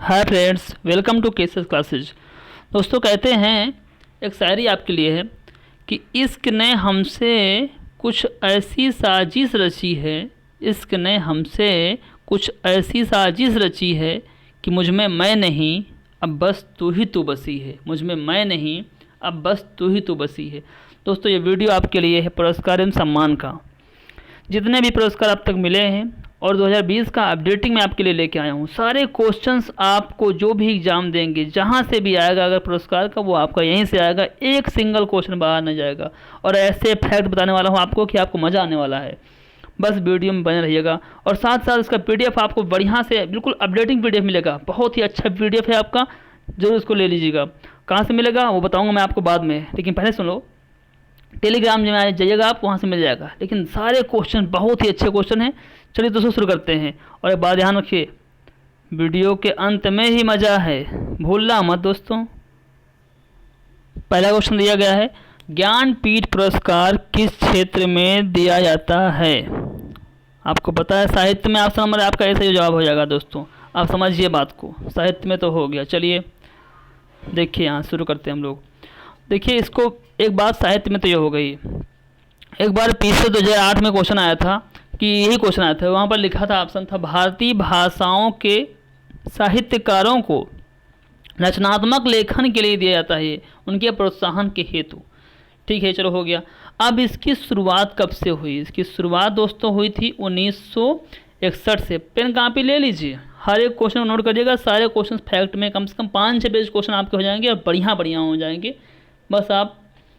Hi friends, welcome to cases classes. दोस्तों, कहते हैं एक शायरी आपके लिए है कि इश्क ने हमसे कुछ ऐसी साजिश रची है, इश्क ने हमसे कुछ ऐसी साजिश रची है कि मुझ में मैं नहीं अब बस तू ही तू बसी है, मुझ में मैं नहीं अब बस तू ही तू बसी है। दोस्तों, ये वीडियो आपके लिए है पुरस्कार एवं सम्मान का। जितने भी पुरस्कार अब तक मिले हैं और 2020 का अपडेटिंग मैं आपके लिए लेके आया हूँ। सारे क्वेश्चंस आपको जो भी एग्ज़ाम देंगे, जहाँ से भी आएगा अगर पुरस्कार का, वो आपका यहीं से आएगा, एक सिंगल क्वेश्चन बाहर नहीं जाएगा। और ऐसे फैक्ट बताने वाला हूँ आपको कि आपको मज़ा आने वाला है। बस वीडियो में बने रहिएगा और साथ साथ इसका PDF आपको बढ़िया से बिल्कुल अपडेटिंग PDF मिलेगा। बहुत ही अच्छा PDF है आपका, ज़रूर इसको ले लीजिएगा। कहाँ से मिलेगा वो बताऊँगा मैं आपको बाद में, लेकिन पहले सुन लो। टेलीग्राम में जाइएगा आप, वहाँ से मिल जाएगा। लेकिन सारे क्वेश्चन बहुत ही अच्छे क्वेश्चन हैं। चलिए दोस्तों, शुरू करते हैं। और एक बात ध्यान रखिए, वीडियो के अंत में ही मज़ा है, भूलना मत दोस्तों। पहला क्वेश्चन दिया गया है, ज्ञानपीठ पुरस्कार किस क्षेत्र में दिया जाता है? आपको पता है साहित्य में, आप समझ आपका ऐसा ही जवाब हो जाएगा दोस्तों। आप समझिए बात को, साहित्य में तो हो गया। चलिए देखिए, यहाँ शुरू करते हैं हम लोग। देखिए, इसको एक बात साहित्य में तो ये हो गई। एक बार पीछे 2008 में क्वेश्चन आया था कि यही क्वेश्चन आया था, वहाँ पर लिखा था, ऑप्शन था, भारतीय भाषाओं के साहित्यकारों को रचनात्मक लेखन के लिए दिया जाता है उनके प्रोत्साहन के हेतु। ठीक है, चलो हो गया। अब इसकी शुरुआत कब से हुई? इसकी शुरुआत दोस्तों हुई थी 1961 से। पेन कापी ले लीजिए, हर एक क्वेश्चन नोट करिएगा। सारे क्वेश्चन फैक्ट में कम से कम 5-6 पेज क्वेश्चन आपके हो जाएंगे और बढ़िया बढ़िया हो जाएंगे। बस आप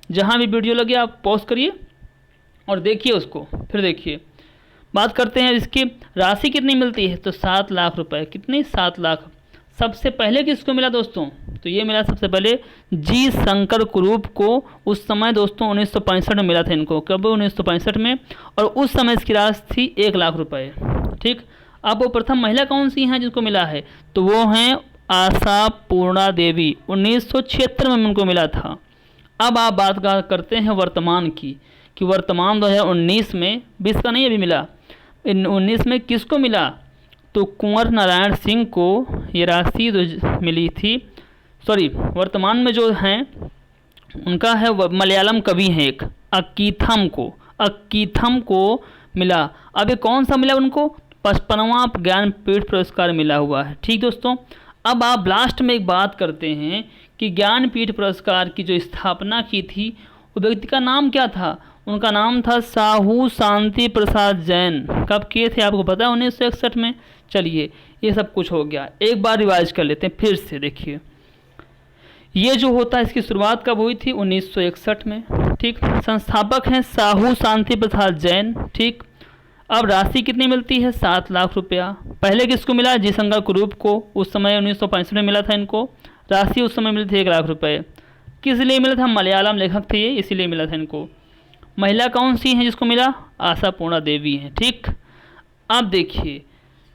जहाँ भी वीडियो लगे आप पॉज करिए और देखिए उसको, फिर देखिए। बात करते हैं इसकी राशि कितनी मिलती है, तो 7 लाख रुपए। कितनी? 7 लाख। सबसे पहले किसको मिला दोस्तों? तो ये मिला सबसे पहले जी शंकर कुरूप को। उस समय दोस्तों 1965 में मिला था इनको। कब? 1965 में। और उस समय इसकी राशि थी 1 लाख रुपए। ठीक। अब वो प्रथम महिला कौन सी हैं जिसको मिला है? तो वो हैं आशा पूर्णा देवी। 1976 में उनको मिला था। अब आप बात करते हैं वर्तमान की, कि वर्तमान 2019 में, 20 का नहीं अभी मिला, 19 में किसको मिला? तो कुंवर नारायण सिंह को ये राशि मिली थी। सॉरी, वर्तमान में जो हैं उनका है, मलयालम कवि हैं एक, अक्कीथम को मिला। अब ये कौन सा मिला उनको? 55वां ज्ञानपीठ पुरस्कार मिला हुआ है। ठीक दोस्तों, अब आप लास्ट में एक बात करते हैं कि ज्ञानपीठ पुरस्कार की जो स्थापना की थी वो व्यक्ति का नाम क्या था? उनका नाम था साहू शांति प्रसाद जैन। कब किए थे आपको पता है? 1961 में। चलिए, ये सब कुछ हो गया। एक बार रिवाइज कर लेते हैं फिर से। देखिए, ये जो होता है इसकी शुरुआत कब हुई थी? 1961 में। ठीक। संस्थापक हैं साहू शांति प्रसाद जैन। ठीक। अब राशि कितनी मिलती है? 7 लाख रुपया। पहले किसको मिला? जी शंकर कुरूप को। उस समय 1965 में मिला था इनको। राशि उस समय मिली थी 1 लाख रुपए। किस लिए मिला था? मलयालम लेखक थे ये, इसीलिए मिला था इनको। महिला कौन सी हैं जिसको मिला? आशा पूर्णा देवी हैं। ठीक। अब देखिए,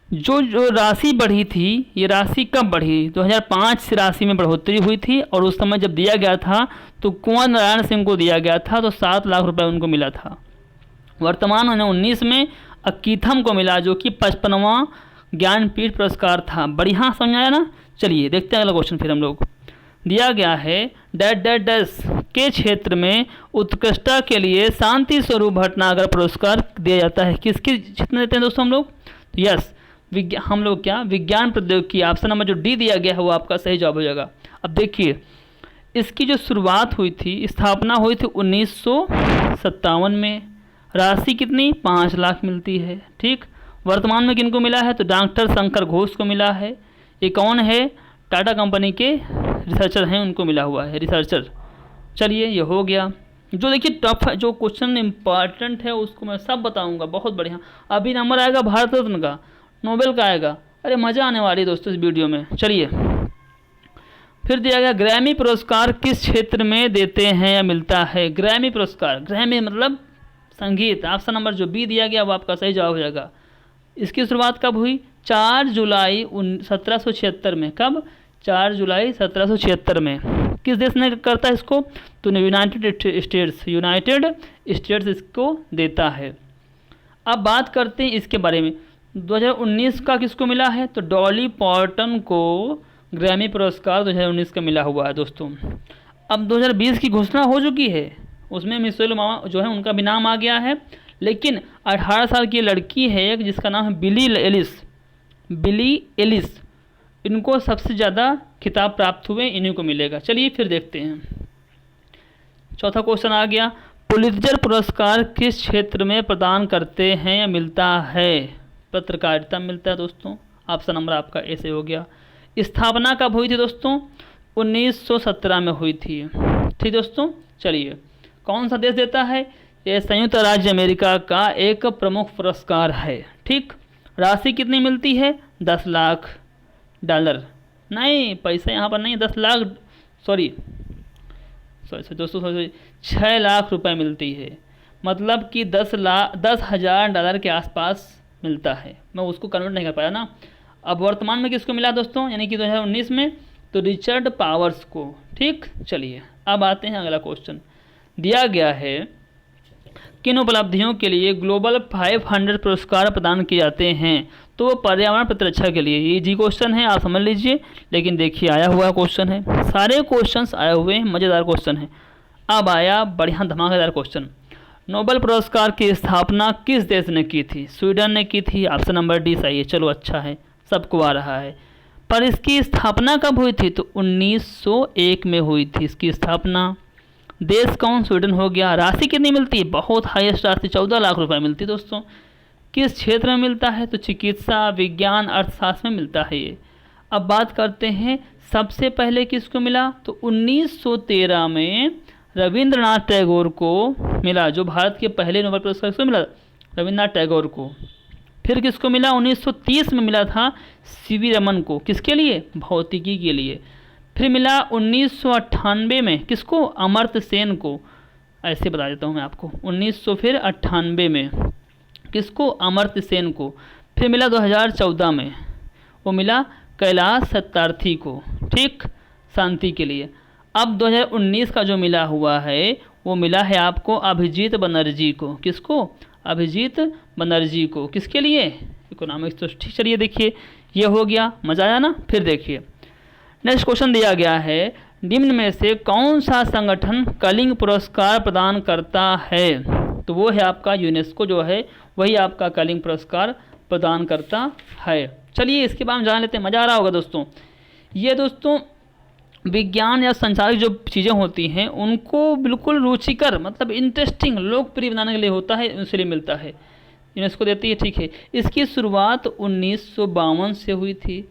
जो राशि बढ़ी थी, ये राशि कब बढ़ी? 2005 से राशि में बढ़ोतरी हुई थी। और उस समय जब दिया गया था तो कुंवर नारायण सिंह को दिया गया था, तो 7 लाख रुपए उनको मिला था। वर्तमान 19 में अक्कीथम को मिला, जो कि 55वां ज्ञानपीठ पुरस्कार था। बढ़िया समझाया ना? चलिए देखते हैं अगला क्वेश्चन। फिर हम लोग दिया गया है, डैश के क्षेत्र में उत्कृष्टता के लिए शांति स्वरूप भटनागर पुरस्कार दिया जाता है। किसके क्षेत्र में देते हैं दोस्तों हम लोग? तो यस, हम लोग क्या, विज्ञान प्रौद्योगिकी। ऑप्शन नंबर जो डी दिया गया है वो आपका सही जवाब हो जाएगा। अब देखिए, इसकी जो शुरुआत हुई थी, स्थापना हुई थी 1957 में। राशि कितनी? 5 लाख मिलती है। ठीक। वर्तमान में किनको मिला है? तो डॉक्टर शंकर घोष को मिला है। ये कौन है? टाटा कंपनी के रिसर्चर हैं, उनको मिला हुआ है, रिसर्चर। चलिए, ये हो गया। जो देखिए टफ जो क्वेश्चन इंपॉर्टेंट है उसको मैं सब बताऊंगा। बहुत बढ़िया। अभी नंबर आएगा भारत रत्न का, नोबेल का आएगा। अरे मज़ा आने वाली है दोस्तों इस वीडियो में। चलिए, फिर दिया गया, ग्रैमी पुरस्कार किस क्षेत्र में देते हैं या मिलता है? ग्रैमी पुरस्कार, ग्रैमी मतलब संगीत। ऑप्शन नंबर जो बी दिया गया वो आपका सही जवाब हो जाएगा। इसकी शुरुआत कब हुई? 4 जुलाई 1776 में। कब? 4 जुलाई 1776 में। किस देश ने करता है इसको? तो यूनाइटेड स्टेट्स इसको देता है। अब बात करते हैं इसके बारे में। 2019 का किसको मिला है? तो डॉली पार्टन को ग्रैमी पुरस्कार 2019 का मिला हुआ है दोस्तों। अब 2020 की घोषणा हो चुकी है, उसमें मिशेल ओबामा जो है उनका भी नाम आ गया है, लेकिन 18 साल की लड़की है एक जिसका नाम है बिली एलिस, इनको सबसे ज़्यादा खिताब प्राप्त हुए, इन्हीं को मिलेगा। चलिए फिर देखते हैं। चौथा क्वेश्चन आ गया, पुलित्जर पुरस्कार किस क्षेत्र में प्रदान करते हैं या मिलता है? पत्रकारिता में मिलता है दोस्तों। ऑप्शन नंबर आपका ए से हो गया। स्थापना कब हुई थी दोस्तों? 1917 में हुई थी। ठीक दोस्तों, चलिए कौन सा देश देता है? ये संयुक्त राज्य अमेरिका का एक प्रमुख पुरस्कार है। ठीक, राशि कितनी मिलती है? 10 लाख डॉलर, नहीं पैसे यहाँ पर नहीं, 10 लाख सॉरी दोस्तों 6 लाख रुपए मिलती है, मतलब कि 10,000 डॉलर के आसपास मिलता है। मैं उसको कन्वर्ट नहीं कर पाया ना। अब वर्तमान में किसको मिला दोस्तों, यानी कि 2019 में? तो रिचर्ड पावर्स को। ठीक, चलिए अब आते हैं अगला क्वेश्चन। दिया गया है किन उपलब्धियों के लिए ग्लोबल 500 पुरस्कार प्रदान किए जाते हैं? तो वो पर्यावरण प्रतिरक्षा के लिए। ये जी क्वेश्चन है, आप समझ लीजिए, लेकिन देखिए आया हुआ क्वेश्चन है, सारे क्वेश्चंस आए हुए हैं, मज़ेदार क्वेश्चन है। अब आया बढ़िया धमाकेदार क्वेश्चन, नोबेल पुरस्कार की स्थापना किस देश ने की थी? स्वीडन ने की थी। ऑप्शन नंबर डी सही है। चलो अच्छा है, सबको आ रहा है। पर इसकी स्थापना कब हुई थी? तो 1901 में हुई थी इसकी स्थापना। देश कौन? स्वीडन हो गया। राशि कितनी मिलती है? बहुत हाईएस्ट राशि 14 लाख रुपए मिलती है दोस्तों। किस क्षेत्र में मिलता है? तो चिकित्सा, विज्ञान, अर्थशास्त्र में मिलता है ये। अब बात करते हैं सबसे पहले किसको मिला? तो 1913 में रविंद्रनाथ टैगोर को मिला, जो भारत के पहले नोबेल पुरस्कार किसको मिला? रविंद्रनाथ टैगोर को। फिर किसको मिला? 1930 में मिला था सीवी रमन को। किसके लिए? भौतिकी के लिए। फिर मिला 1998 में किसको? अमर्त्य सेन को। ऐसे बता देता हूँ मैं आपको, 1998 में किसको? अमर्त्य सेन को। फिर मिला 2014 में, वो मिला कैलाश सत्यार्थी को। ठीक, शांति के लिए। अब 2019 का जो मिला हुआ है वो मिला है आपको अभिजीत बनर्जी को। किसको? अभिजीत बनर्जी को। किसके लिए? इकोनॉमिक्स। तो ठीक, चलिए देखिए ये हो गया, मज़ा आया ना। फिर देखिए नेक्स्ट क्वेश्चन दिया गया है, निम्न में से कौन सा संगठन कलिंग पुरस्कार प्रदान करता है? तो वो है आपका यूनेस्को, जो है वही आपका कलिंग पुरस्कार प्रदान करता है। चलिए इसके बारे में जान लेते हैं, मज़ा आ रहा होगा दोस्तों। ये दोस्तों विज्ञान या संचार की जो चीज़ें होती हैं उनको बिल्कुल रुचिकर, मतलब इंटरेस्टिंग, लोकप्रिय बनाने के लिए होता है, इसलिए मिलता है, यूनेस्को देती है। ठीक है, इसकी शुरुआत 1952 से हुई थी।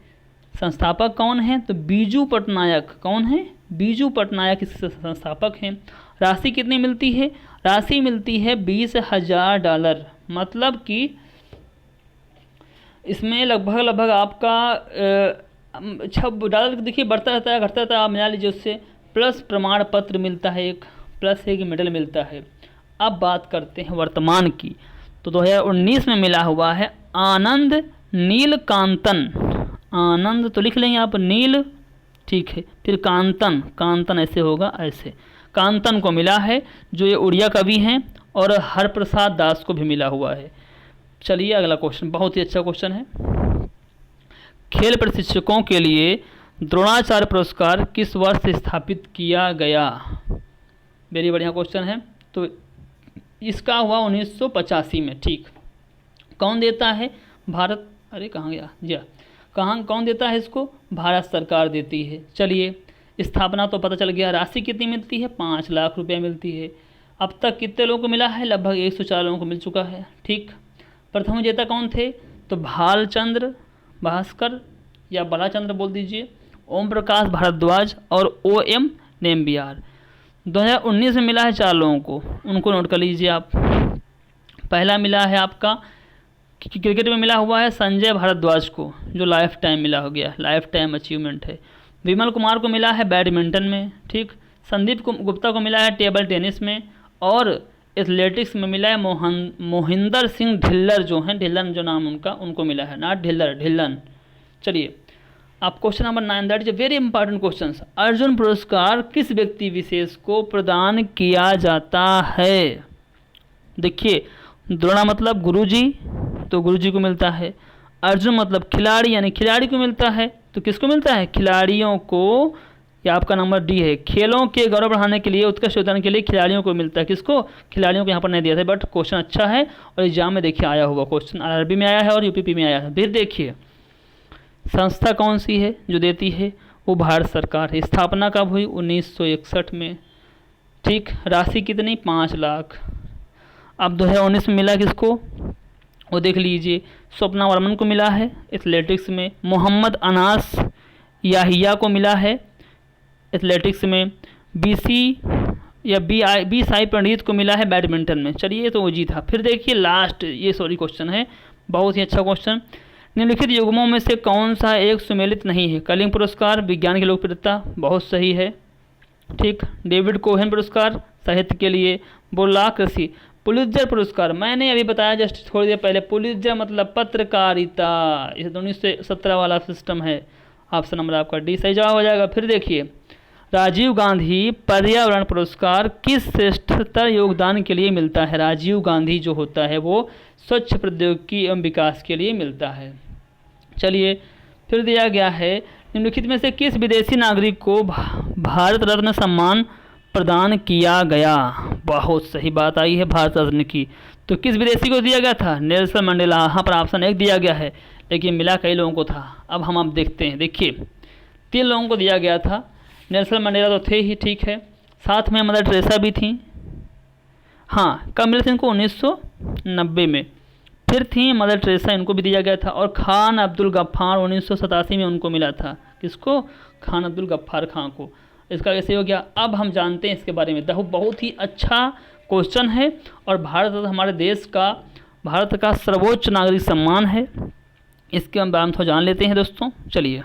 संस्थापक कौन है? तो बीजू पटनायक। कौन है? बीजू पटनायक इसके संस्थापक हैं। राशि कितनी मिलती है? राशि मिलती है 20,000 डॉलर, मतलब कि इसमें लगभग आपका $6 देखिए बढ़ता रहता है घटता रहता है, आप मिला लीजिए उससे, प्लस प्रमाण पत्र मिलता है एक, प्लस एक मेडल मिलता है। अब बात करते हैं वर्तमान की, तो 2019 में मिला हुआ है आनंद नीलकांतन। आनंद तो लिख लेंगे आप, नील, ठीक है, फिर कांतन, कांतन ऐसे होगा, ऐसे कांतन को मिला है, जो ये उड़िया कवि हैं, और हरप्रसाद दास को भी मिला हुआ है। चलिए अगला क्वेश्चन, बहुत ही अच्छा क्वेश्चन है। खेल प्रशिक्षकों के लिए द्रोणाचार्य पुरस्कार किस वर्ष स्थापित किया गया? वेरी बढ़िया क्वेश्चन है। तो इसका हुआ 1985 में। ठीक, कौन देता है? भारत, अरे कहाँ गया जी, कौन देता है इसको? भारत सरकार देती है। चलिए स्थापना तो पता चल गया। राशि कितनी मिलती है? 5 लाख रुपए मिलती है। अब तक कितने लोगों को मिला है? लगभग 104 लोगों को मिल चुका है। ठीक, प्रथम विजेता कौन थे? तो भालचंद्र भास्कर या बालाचंद्र बोल दीजिए, ओम प्रकाश भारद्वाज और OM नेम्बियार। 2019 में मिला है 4 लोगों को, उनको नोट कर लीजिए आप। पहला मिला है आपका क्रिकेट में मिला हुआ है संजय भारद्वाज को, जो लाइफ टाइम मिला हो गया, लाइफ टाइम अचीवमेंट है। विमल कुमार को मिला है बैडमिंटन में। ठीक, संदीप गुप्ता को मिला है टेबल टेनिस में, और एथलेटिक्स में मिला है मोहिंदर सिंह ढिल्लर, जो हैं ढिल्लन जो नाम उनका, उनको मिला है, ना ढिल्लन। चलिए आप question number 9, that is a very important question. Arjun पुरस्कार किस व्यक्ति विशेष को प्रदान किया जाता है? देखिए द्रोणा मतलब गुरुजी, तो गुरुजी को मिलता है। अर्जुन मतलब खिलाड़ी, यानी खिलाड़ी को मिलता है। तो किसको मिलता है? खिलाड़ियों को। या आपका नंबर डी है, खेलों के गौरव बढ़ाने के लिए, उत्कृष्ट योगदान के लिए खिलाड़ियों को मिलता है। किसको? खिलाड़ियों को यहाँ पर नहीं दिया था, बट क्वेश्चन अच्छा है और एग्जाम में देखिए आया होगा क्वेश्चन, आरआरबी में आया है और यूपीपी में आया है। फिर देखिए संस्था कौन सी है जो देती है? वो भारत सरकार है। स्थापना कब हुई? 1961 में। ठीक, राशि कितनी? 5 लाख। अब 2019 में मिला किसको? वो देख लीजिए, स्वप्ना वर्मन को मिला है एथलेटिक्स में। मोहम्मद अनास याहिया को मिला है एथलेटिक्स में। बी साई पंडित को मिला है बैडमिंटन में। चलिए तो वो जी था। फिर देखिए लास्ट, ये सॉरी क्वेश्चन है, बहुत ही अच्छा क्वेश्चन। निम्नलिखित युग्मों में से कौन सा एक सुमेलित नहीं है? कलिंग पुरस्कार विज्ञान की लोकप्रियता, बहुत सही है। ठीक, डेविड कोहेन पुरस्कार साहित्य के लिए। बोलाक कृषि। पुलित्जर पुरस्कार, मैंने अभी बताया जस्ट थोड़ी देर पहले, पुलित्जर मतलब पत्रकारिता, इस 1917 वाला सिस्टम है। ऑप्शन नंबर आपका डी सही जवाब हो जाएगा। फिर देखिए राजीव गांधी पर्यावरण पुरस्कार किस श्रेष्ठतर योगदान के लिए मिलता है? राजीव गांधी जो होता है वो स्वच्छ प्रौद्योगिकी एवं विकास के लिए मिलता है। चलिए फिर दिया गया है, निम्नलिखित में से किस विदेशी नागरिक को भारत रत्न सम्मान प्रदान किया गया? बहुत सही बात आई है, भारत रत्न की। तो किस विदेशी को दिया गया था? Nelson Mandela. यहाँ पर ऑप्शन 1 दिया गया है, लेकिन मिला कई लोगों को था। अब देखते हैं। देखिए 3 लोगों को दिया गया था। नेल्सन मंडेला तो थे ही, ठीक है, साथ में मदर टेरेसा भी थी। हाँ, कब मिला था इनको? 1990 में। फिर थी मदर टेरेसा, इनको भी दिया गया था। और खान अब्दुल गफ्फार 1987 में उनको मिला था। किसको? खान अब्दुल गफ्फार खां को। इसका कैसे हो गया? अब हम जानते हैं इसके बारे में। बहुत ही अच्छा क्वेश्चन है और भारत हमारे देश का, भारत का सर्वोच्च नागरिक सम्मान है। इसके हम बारे में थोड़ा जान लेते हैं दोस्तों। चलिए,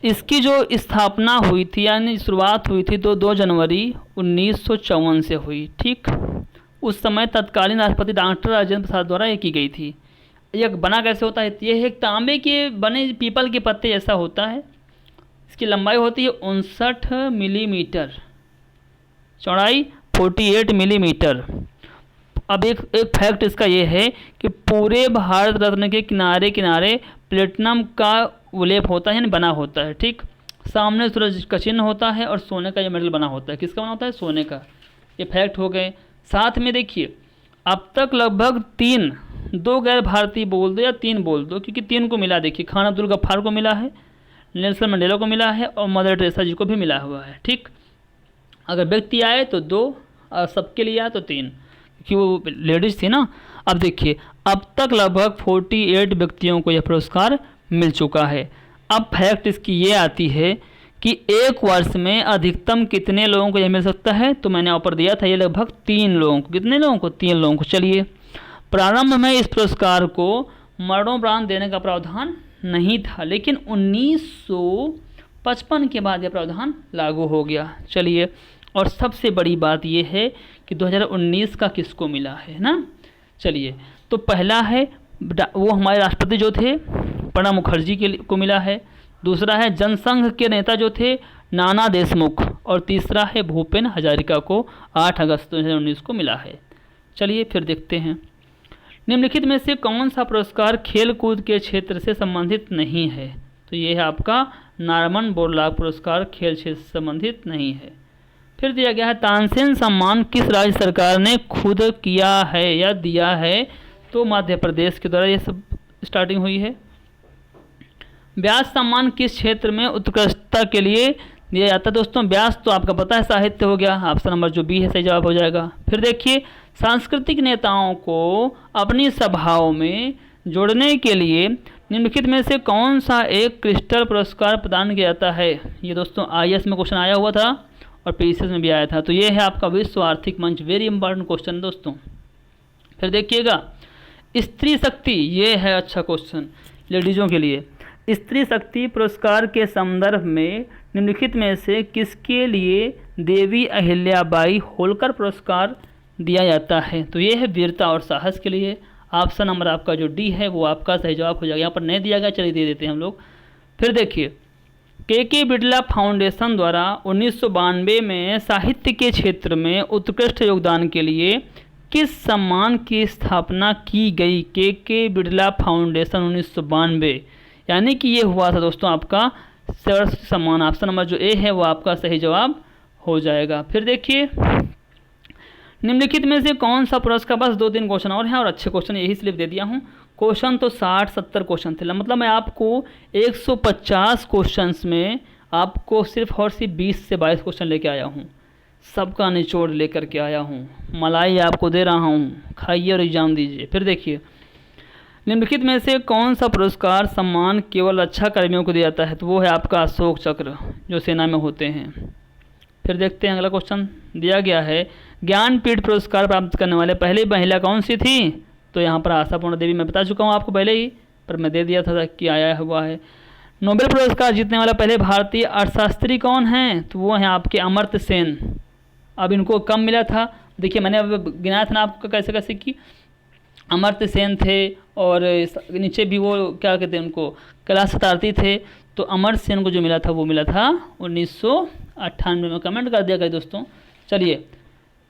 इसकी जो स्थापना हुई थी यानी शुरुआत हुई थी तो 2 जनवरी 1954 से हुई। ठीक, उस समय तत्कालीन राष्ट्रपति डॉक्टर राजेंद्र प्रसाद द्वारा ये की गई थी। यह बना कैसे होता है? यह एक तांबे के बने पीपल के पत्ते जैसा होता है। इसकी लंबाई होती है 59 मिलीमीटर, चौड़ाई 48 मिलीमीटर। अब एक फैक्ट इसका ये है कि पूरे भारत रत्न के किनारे किनारे प्लेटिनम का उल्लेख होता है, यानी बना होता है। ठीक, सामने सूरज का चिन्ह होता है और सोने का ये मेडल बना होता है। किसका बना होता है? सोने का। ये फैक्ट हो गए। साथ में देखिए अब तक लगभग 2 गैर भारतीय बोल दो या 3 बोल दो, क्योंकि 3 को मिला। देखिए खान अब्दुल गफ्फार को मिला है, नेल्सन मंडेला को मिला है और मदर टेरेसा जी को भी मिला हुआ है। ठीक, अगर व्यक्ति आए तो 2 और सबके लिए आए तो 3, क्योंकि वो लेडीज थी ना। अब देखिए अब तक लगभग 48 व्यक्तियों को यह पुरस्कार मिल चुका है। अब फैक्ट इसकी ये आती है कि एक वर्ष में अधिकतम कितने लोगों को यह मिल सकता है? तो मैंने ऊपर दिया था ये लगभग 3 लोगों को। कितने लोगों को? 3 लोगों को। चलिए, प्रारंभ में इस पुरस्कार को मरणोपरांत देने का प्रावधान नहीं था, लेकिन 1955 के बाद यह प्रावधान लागू हो गया। चलिए, और सबसे बड़ी बात यह है कि 2019 का किसको मिला है ना। चलिए, तो पहला है वो हमारे राष्ट्रपति जो थे प्रणब मुखर्जी को मिला है। दूसरा है जनसंघ के नेता जो थे नाना देशमुख, और तीसरा है भूपेन हजारिका को 8 अगस्त 2019 को मिला है। चलिए फिर देखते हैं, निम्नलिखित में से कौन सा पुरस्कार खेल कूद के क्षेत्र से संबंधित नहीं है? तो ये है आपका नॉर्मन बोरलॉग पुरस्कार, खेल क्षेत्र से संबंधित नहीं है। फिर दिया गया है तानसेन सम्मान किस राज्य सरकार ने खुद किया है या दिया है? तो मध्य प्रदेश के द्वारा ये सब स्टार्टिंग हुई है। व्यास सम्मान किस क्षेत्र में उत्कृष्टता के लिए दिया जाता है? दोस्तों व्यास तो आपका पता है साहित्य हो गया, ऑप्शन नंबर जो बी है सही जवाब हो जाएगा। फिर देखिए सांस्कृतिक नेताओं को अपनी सभाओं में जोड़ने के लिए निम्नलिखित में से कौन सा एक क्रिस्टल पुरस्कार प्रदान किया जाता है? ये दोस्तों IAS में क्वेश्चन आया हुआ था और PCS में भी आया था। तो ये है आपका विश्व आर्थिक मंच, वेरी इंपॉर्टेंट क्वेश्चन दोस्तों। फिर देखिएगा स्त्री शक्ति, ये है अच्छा क्वेश्चन लेडीज़ों के लिए। स्त्री शक्ति पुरस्कार के संदर्भ में निम्नलिखित में से किसके लिए देवी अहिल्याबाई होलकर पुरस्कार दिया जाता है? तो ये है वीरता और साहस के लिए। ऑप्शन नंबर आपका जो डी है वो आपका सही जवाब हो जाएगा। यहाँ पर नहीं दिया गया, चलिए दे देते हैं हम लोग। फिर देखिए के बिरला फाउंडेशन द्वारा 1992 में साहित्य के क्षेत्र में उत्कृष्ट योगदान के लिए किस सम्मान की स्थापना की गई? के बिरला फाउंडेशन 1992। यानी कि ये हुआ था दोस्तों आपका सरस्वती सम्मान। ऑप्शन नंबर जो ए है वो आपका सही जवाब हो जाएगा। फिर देखिए, निम्नलिखित में से कौन सा पुरस्कार, बस 2-3 क्वेश्चन और हैं और अच्छे क्वेश्चन यही स्लिप दे दिया हूँ। क्वेश्चन तो 60-70 क्वेश्चन थे, मतलब मैं आपको 150 क्वेश्चंस में आपको सिर्फ और सिर्फ 20 से 22 क्वेश्चन लेके आया हूँ। सबका निचोड़ लेकर के आया हूँ, मलाई आपको दे रहा हूँ, खाइए और एग्जाम दीजिए। फिर देखिए, निम्नलिखित में से कौन सा पुरस्कार सम्मान केवल रक्षा कर्मियों को दिया जाता है? तो वो है आपका अशोक चक्र, जो सेना में होते हैं। फिर देखते हैं अगला क्वेश्चन दिया गया है, ज्ञानपीठ पुरस्कार प्राप्त करने वाले पहली महिला कौन सी थी? तो यहाँ पर आशापूर्ण देवी, मैं बता चुका हूँ आपको पहले ही, पर मैं दे दिया था कि आया हुआ है। नोबेल पुरस्कार जीतने वाला पहले भारतीय अर्थशास्त्री कौन हैं? तो वो हैं आपके अमर्त्य सेन। अब इनको कम मिला था, देखिए मैंने अब गिनाया था ना आपको कैसे कैसे कि अमर्त्य सेन थे और नीचे भी वो क्या कहते हैं उनको, कैलाश सत्यार्थी थे। तो अमर्त्य सेन को जो मिला था वो मिला था 1998 में। कमेंट कर दिया गया दोस्तों। चलिए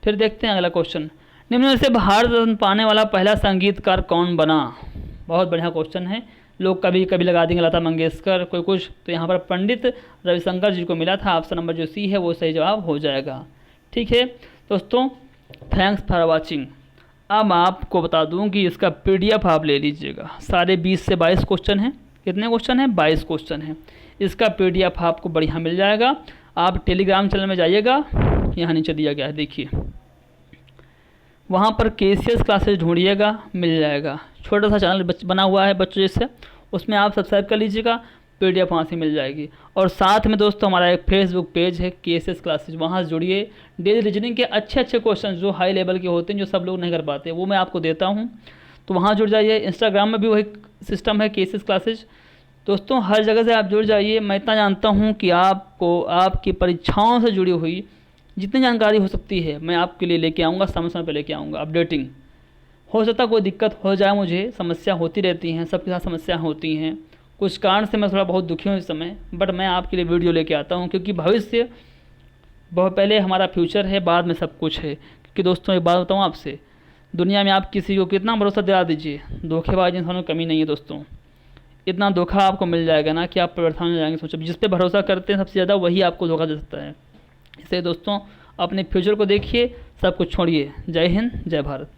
फिर देखते हैं अगला क्वेश्चन, निम्न में से भारत रत्न पाने वाला पहला संगीतकार कौन बना? बहुत बढ़िया क्वेश्चन है। लोग कभी कभी लगा देंगे लता मंगेशकर, कोई कुछ, तो यहाँ पर पंडित रविशंकर जी को मिला था। ऑप्शन नंबर जो सी है वो सही जवाब हो जाएगा। ठीक है दोस्तों, थैंक्स फॉर वॉचिंग। अब आपको बता दूं कि इसका PDF आप ले लीजिएगा। सारे 20 से 22 क्वेश्चन हैं। कितने क्वेश्चन हैं? 22 क्वेश्चन हैं। इसका PDF आपको बढ़िया मिल जाएगा। आप टेलीग्राम चैनल में जाइएगा, यहाँ नीचे दिया गया है देखिए, वहाँ पर KCS क्लासेस ढूंढिएगा, मिल जाएगा। छोटा सा चैनल बना हुआ है बच्चों जैसे, उसमें आप सब्सक्राइब कर लीजिएगा, PDF वहाँ से मिल जाएगी। और साथ में दोस्तों हमारा एक फेसबुक पेज है KCS क्लासेज, वहाँ से जुड़िए। डेली रीजनिंग के अच्छे अच्छे क्वेश्चन जो हाई लेवल के होते हैं, जो सब लोग नहीं कर पाते, वो मैं आपको देता हूँ, तो वहाँ जुड़ जाइए। इंस्टाग्राम में भी वही सिस्टम है KCS क्लासेज। दोस्तों हर जगह से आप जुड़ जाइए। मैं इतना जानता हूँ कि आपको आपकी परीक्षाओं से जुड़ी हुई जितनी जानकारी हो सकती है मैं आपके लिए लेके आऊँगा, समय समय पर लेके आऊँगा। अपडेटिंग हो सकता कोई दिक्कत हो जाए, मुझे समस्या होती रहती हैं, सबके साथ समस्या होती हैं। कुछ कारण से मैं थोड़ा बहुत दुखी हूँ इस समय, बट मैं आपके लिए वीडियो लेके आता हूँ, क्योंकि भविष्य बहुत पहले हमारा फ्यूचर है, बाद में सब कुछ है। क्योंकि दोस्तों एक बात बताऊँ आपसे, दुनिया में आप किसी को कितना भरोसा दिला दीजिए, धोखेबाज इंसानों की कमी नहीं है दोस्तों। इतना धोखा आपको मिल जाएगा ना कि आप परेशान हो जाएंगे। सोचो, जिस पे भरोसा करते हैं सबसे ज़्यादा वही आपको धोखा दे सकता है। इसलिए दोस्तों अपने फ्यूचर को देखिए, सब कुछ छोड़िए। जय हिंद, जय भारत।